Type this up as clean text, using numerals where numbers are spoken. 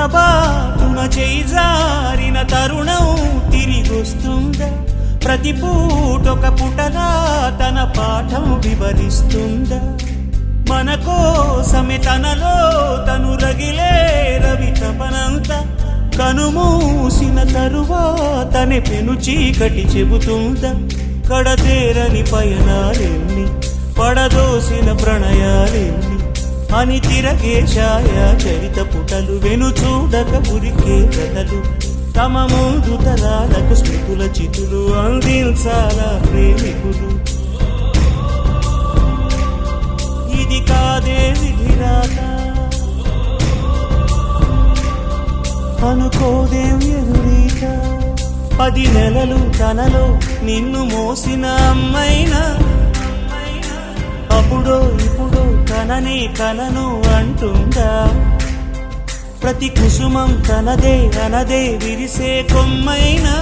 పొరపాటున చేయి జారిన తరుణం తిరిగొస్తుందా? ప్రతి పూటొక పుటలా తన పాఠం వివరిస్తుందా? మన కోసమే తనలో తను రగిలే రవి తపనంత కనుమూసిన తరువాతనే పెను చీకటి చెబుతుందా? కడతేరని పయనాలెన్ని పడదోసిన ప్రణయాలెన్ని అని తిరగే ఛాయా చరిత పుటలు వెను చూడక ఉరికే కథలు తమ ముందు తరాలకు స్మృతుల చితులు అందించాలా ప్రేమికులు. ఇది కాదే విధిరాత అనుకోదేం ఎదురీత. 10 నెలలు తనలో నిన్ను మోసిన అమ్మైనా అప్పుడో ఇప్పుడో కననే కనను అంటుందా? ప్రతి కుసుమం తనదే అనదే విరిసే కొమ్మైనా